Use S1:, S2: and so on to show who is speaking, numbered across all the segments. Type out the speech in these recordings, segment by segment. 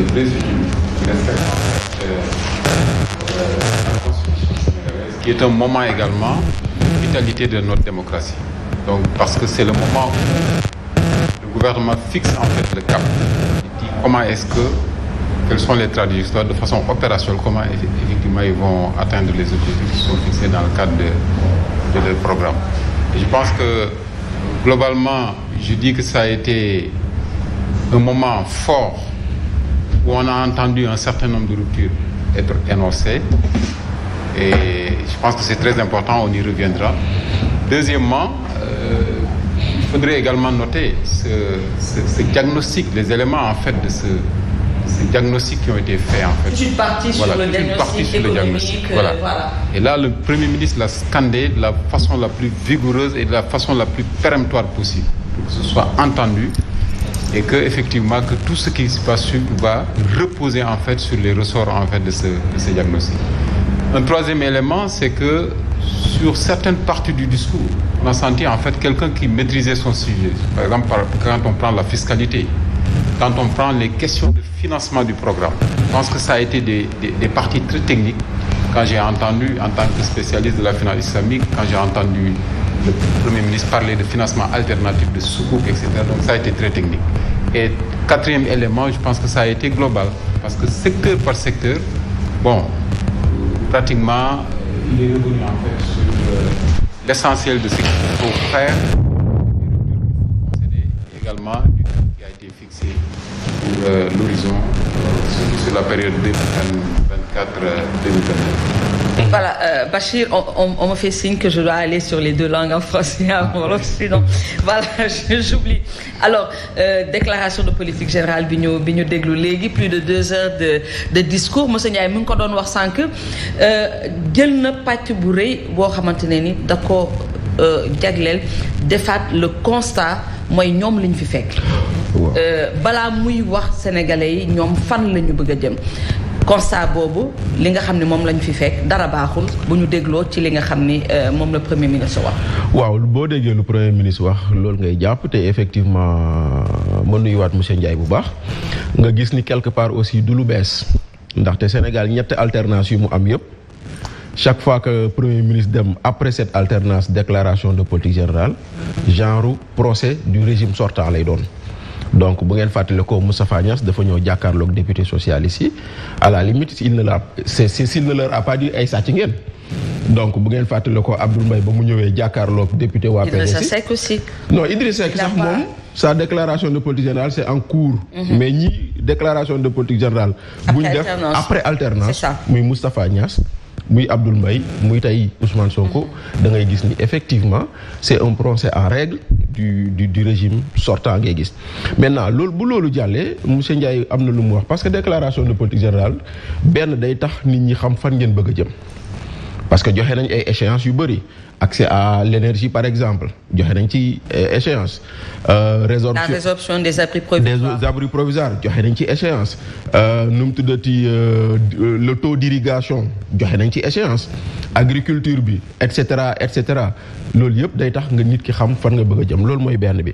S1: les présidents qui respectent la Constitution sénégalaise, qui est un moment également de vitalité de notre démocratie. Donc, parce que c'est le moment où le gouvernement fixe en fait le cap. Il dit comment est-ce que, quelles sont les trajectoires de façon opérationnelle, comment effectivement ils vont atteindre les objectifs qui sont fixés dans le cadre de leur programme. Et je pense que globalement, je dis que ça a été un moment fort où on a entendu un certain nombre de ruptures être énoncées. Et je pense que c'est très important, on y reviendra. Deuxièmement, il faudrait également noter ce diagnostic, les éléments en fait de ces diagnostics qui ont été faits en fait.
S2: Une partie sur le diagnostic économique. Voilà.
S1: Et là, le Premier ministre l'a scandé de la façon la plus vigoureuse et de la façon la plus péremptoire possible, pour que ce soit entendu et que effectivement que tout ce qui se passe va reposer en fait sur les ressorts en fait de ces diagnostics. Un troisième élément, c'est que sur certaines parties du discours, on a senti en fait quelqu'un qui maîtrisait son sujet. Par exemple, quand on prend la fiscalité, quand on prend les questions de financement du programme. Je pense que ça a été des parties très techniques. Quand j'ai entendu, en tant que spécialiste de la finance islamique, quand j'ai entendu le Premier ministre parler de financement alternatif, de soukouk, etc. Donc ça a été très technique. Et quatrième élément, je pense que ça a été global. Parce que secteur par secteur, bon, pratiquement, il est revenu en fait sur l'essentiel de ce qu'il faut faire. Et également du temps qui a été fixé pour l'horizon sur la période 2024-2029.
S2: Voilà, Bachir, on me fait signe que je dois aller sur les deux langues, en français et en wolof, sinon voilà, j'oublie. Alors, déclaration de politique générale bi ñu déglu léegi, plus de 2 heures de discours. Monsieur Ndiaye mu ngi ko doon wax sànq jël na pàcc bu rëy boo xamante ne ni da ko jagleel defaat le constat mooy ñoom li ñu fi fekk. balaa muy wax sénégalais yi ñoom fan la ñu bëgg a jëm. constat boobu li nga xam ne moom lañ fi fekk dara baaxul bu ñu dégloo ci li nga xam ni moom la premier ministre wax.
S3: waaw boo déggee lu premier ministre wax loolu ngay jàpp te effectivement ma nuyuwaat monsieur Ndiaye bu baax nga gis ni quelque part aussi du lu bees ndaxte Sénégal ñetti alternance yu mu am yëpp chaque fois que premier ministre dem après cette alternance déclaration de politique générale genre procès du régime sortant lay doon. Donc bu ngeen fàttali ko Moustapha Niasse dafa ñëw jàkkaarloog député socialiste yi à la limite s'il ne leur a pas dit ay sàcc ngeen. Donc bu ngeen fàttali ko Abdoul Mbaye ba mu ñëwee jàkkaarloog député waa PDS.
S2: Idrissa Seck aussi.
S3: Non Idrissa Seck sax moom sa déclaration de politique générale c'est en cours. Mais ñi déclaration de politique générale. bu ñu def après alternance muy Moustapha Niasse. muy Abdoul Mbaye muy tey Ousmane Sonko da ngay gis ni effectivement c'est un procès en règle du régime sortant ngay gis. Maintenant loolu bu loolu jàllee monsieur Ndiaye am na lu mu wax parce que déclaration de politique générale benn day tax nit ñi xam fan ngeen bëgg a jëm parce que joxe nañ ay échéances yu bëri accès à l'énergie par exemple joxe nañ ci échéance.
S2: La résorption des abris
S3: provisoires joxe nañ ci échéance. Nu mu tuddati le taux d'irrigation joxe nañ ci échéance. Agriculture bi et cetera loolu yëpp day tax nga nit ki xam fan nga bëgg a jëm loolu mooy benn bi.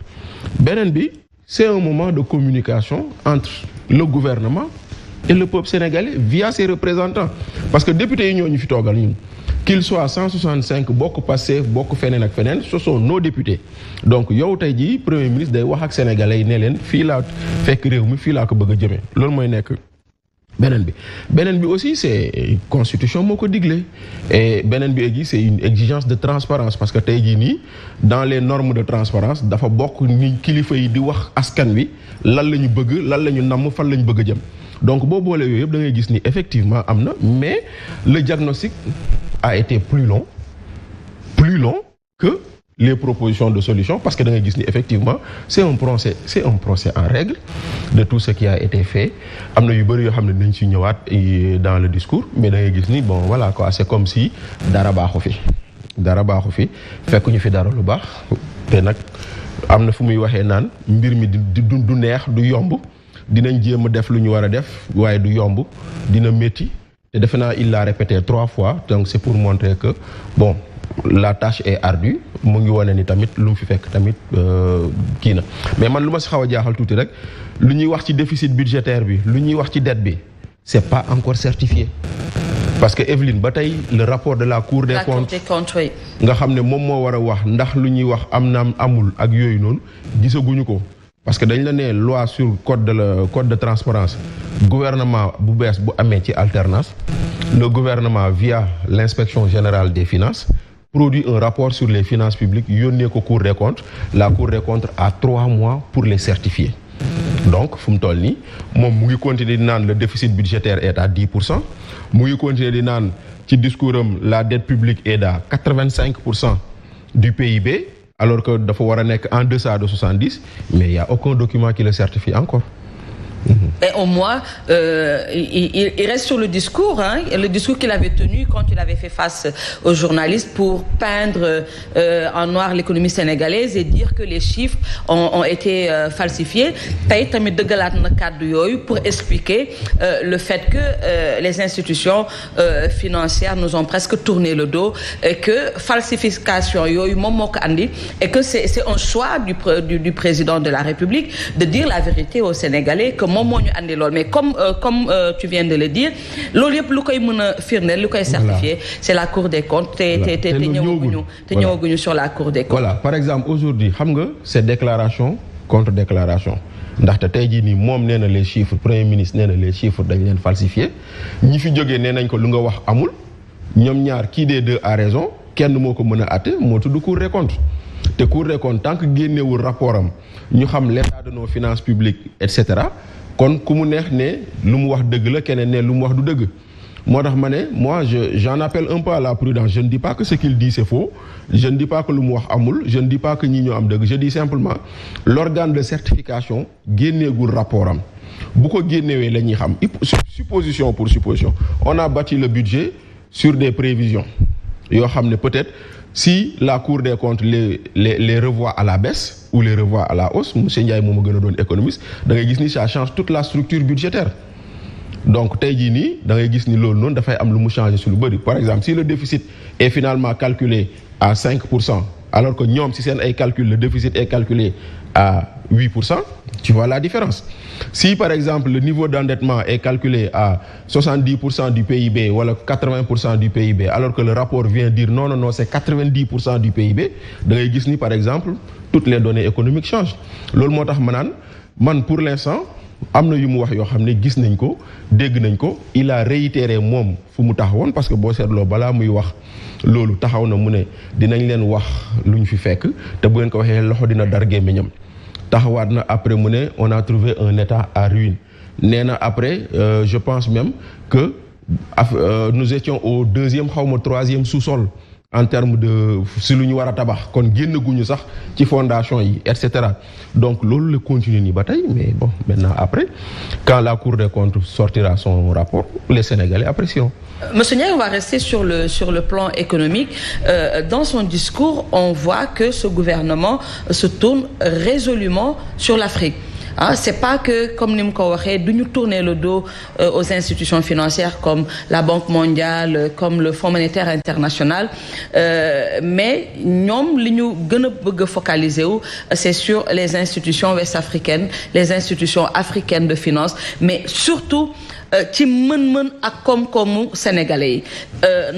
S3: beneen bi c'est un moment de communication entre le gouvernement et le peuple sénégalais via ses représentants parce que députés yi ñoo ñu fi toogal ñun. Qu'il soit 165 bokk Pastef bokk feneen ak feneen ce sont nos députés donc yow tey jii premier ministre day wax ak sénégalais yi ne leen fii laa fekk réew mi fii laa ko bëgg a jëmee loolu mooy nekk beneen bi aussi c'est constitution moo ko digle et beneen bi aussi c'est une exigence de transparence parce que tey jii nii dans les normes de transparence dafa bokk ni kilifa yi di wax askan wi lan la ñu bëgg lan la ñu namm fan la ñu bëgg a jëm donc boo boolee yooyu yëpp da ngay gis ni effectivement am na mais le diagnostic a été plus long que les propositions de solutions parce que da ngay gis ni effectivement c'est un procès en règle de tout ce qui a été fait am na yu bëri yoo xam ne nañ ci ñëwaat dans le discours mais da ngay gis ni bon voilà quoi c'est comme si dara baaxu fi fekk ñu fi dara lu baax te nag am na fu muy waxee naan mbir mi du neex du yomb dinañ jéem a def lu ñu war a def waaye du yomb dina métti te defe naa il l'a répété 3 fois donc c'est pour montrer que bon la tâche est ardue mu ngi wane ni tamit lu mu fi fekk tamit kii na mais man lu ma si xaw a jaaxal tuuti rek lu ñuy wax ci déficit budgétaire bi lu ñuy wax ci dette bi c'est pas encore certifié parce que Evelyne ba tey le rapport de la Cour des comptes
S2: oui.
S3: nga xam ne moom moo war a wax ndax lu ñuy wax am naam amul ak yooyu noonu gisaguñu ko parce que dañ la ne loi sur code de transparence gouvernement bu bees bu amee ci alternance le gouvernement via l'inspection générale des finances produit un rapport sur les finances publiques yónnee ko Cour des comptes la Cour des comptes a 3 mois pour les certifier donc fu mu toll nii moom mu ngi continuer di naan le déficit budgétaire est à 10% mu ngi continuer di naan ci discours am la dette publique est à 85% du PIB alors que dafa war a nekk en deçà de 70 mais il y a aucun document qui le certifie encore.
S2: Et au moins, il reste sur le discours qu'il avait tenu quand il avait fait face aux journalistes pour peindre en noir l'économie sénégalaise et dire que les chiffres ont été falsifiés. Tey tamit dëggalaat na kàddu yooyu pour expliquer le fait que les institutions financières nous ont presque tourné le dos et que falsification yooyu moom moo ko andi et que c'est un choix du président de la République de dire la vérité aux Sénégalais que moom moo ñu andi lool mais comme tu viens de le dire loolu yëpp lu koy mën a firndeel lu koy certifier c'est la Cour des comptes te ñëwaguñu sur la Cour des comptes. Voilà
S3: par exemple aujourd'hui xam nga c'est déclaration contre déclaration ndaxte tey jii nii moom nee na les chiffres premier ministre nee na les chiffres dañ leen falsifier ñi fi jógee nee nañ ko lu nga wax amul ñoom ñaar kii des deux a raison kenn moo ko mën a àtte moo tudd Cour des comptes te Cour des comptes tant que génnewul rapport am ñu xam l'état de nos finances publiques et cetera kon ku mu neex ne lu mu wax dëgg la keneen ne lu mu wax du dëgg moo tax ma ne moi j'en appelle un peu à la prudence je ne dis pas que ce qu'il dit c'est faux je ne dis pas que lu mu wax amul je ne dis pas que ñi ñoo am dëgg je dis simplement l'organe de certification génneegul rapport am bu ko génnewee la ñuy xam supposition pour supposition on a bâti le budget sur des prévisions yoo xam ne peut-être si la Cour des comptes les revoit à la baisse ou les revoit à la hausse monsieur Ndiaye moom a gën a doon économiste da ngay gis ni ça change toute la structure budgétaire donc tey jii nii da ngay gis ni loolu noonu dafay am lu mu changer sur lu bëri par exemple si le déficit est finalement calculé à 5% alors que ñoom si seen ay calcul le déficit est calculé à 8%, tu vois la différence. Si par exemple le niveau d'endettement est calculé à 70% du PIB ou 80% du PIB alors que le rapport vient dire non c'est 90% du PIB, da ngay gis ni par exemple toutes les données économiques changent. Loolu moo tax ma naan man pour l'instant am na yu mu wax yoo xam ne gis nañ ko dégg nañ ko il a réitéré moom fu mu taxawoon parce que boo seetloo balaa muy wax loolu taxaw na mu ne dinañ leen wax lu ñu fi fekk te bu ngeen ko waxee loxo dina dar gémmiñam taxawaat na après mu ne on a trouvé un état à ruine nee na après je pense même que nous étions au deuxième xawma troisième sous-sol en termes de si lu ñu war a tabax kon génn guñu sax ci fondation yi et cetera donc loolu la continuer nii ba tey mais bon maintenant après quand la Cour des comptes sortira son rapport les Sénégalais apprécieront.
S2: Monsieur Ndiaye, on va rester sur le plan économique. Dans son discours, on voit que ce gouvernement se tourne résolument sur l'Afrique. C'est pas que comme ni mu ko waxee du ñu tourner le dos aux institutions financières comme la Banque mondiale comme le Fonds monétaire international mais ñoom li ñu gën a bëgg a focaliser wu c'est sur les institutions ouest-africaines les institutions africaines de finance mais surtout ci mën-mën ak koom-koomu sénégalais yi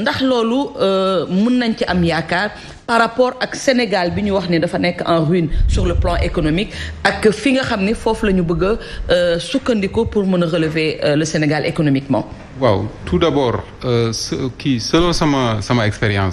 S2: ndax loolu mën nañ ci am yaakaar par rapport ak Sénégal bi ñu wax ni dafa nekk en ruine sur le plan économique ak fi nga xam ni foofu la ñu bëgg a sukkandiku pour mën a relever le Sénégal économiquement.
S1: waaw tout d'abord selon sama expérience.